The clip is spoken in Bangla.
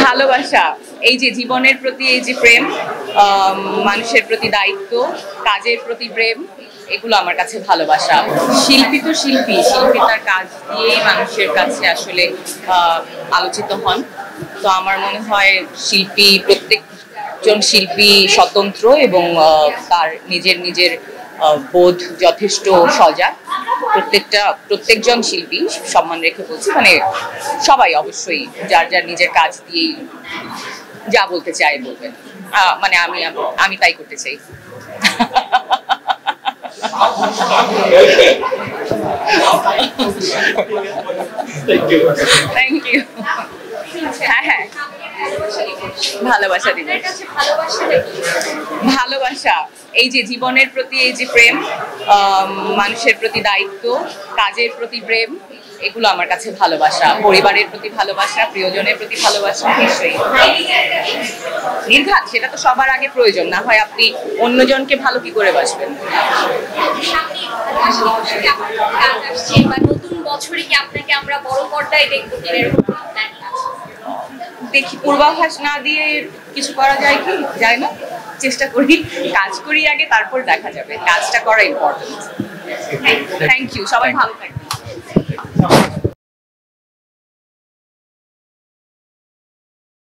ভালোবাসা, এই যে জীবনের প্রতি এই যে প্রেম, মানুষের প্রতি দায়িত্ব, কাজের প্রতি প্রেম, এগুলো আমার কাছে ভালোবাসা। শিল্পী তো শিল্পী, শিল্পী তার কাজ দিয়েই মানুষের কাছে আসলে আলোচিত হন। তো আমার মনে হয় প্রত্যেকজন শিল্পী স্বতন্ত্র এবং তার নিজের বোধ যথেষ্ট সজাগ। প্রত্যেকজন শিল্পী, সম্মান রেখে বলছি, মানে সবাই অবশ্যই যার নিজের কাজ দিয়েই যা বলতে চায় বলবেন। মানে আমি তাই করতে চাই। Thank you. হ্যাঁ, ভালোবাসা দিবেন। ভালোবাসা, এই যে জীবনের প্রতি এই যে প্রেম, মানুষের প্রতি দায়িত্ব, কাজের প্রতি প্রেম, এগুলো আমার কাছে ভালোবাসা। পরিবারের প্রতি ভালোবাসা, প্রিয়জনের প্রতি ভালোবাসা, নিশ্চয়ই নির্ঘাত। সেটা তো সবার আগে প্রয়োজন, না হয় আপনি অন্যজনকে ভালো কি করে বাসবেন। নতুন বছরে কি আপনাকে আমরা বড় পর্দায় দেখবো? দেখি, পূর্বাভাস না দিয়ে কিছু করা যায় কি? যায় না। চেষ্টা করি, কাজ করি আগে, তারপর দেখা যাবে। কাজটা করা ইম্পর্টেন্ট। থ্যাংক ইউ, সবাই ভালো থাকবেন।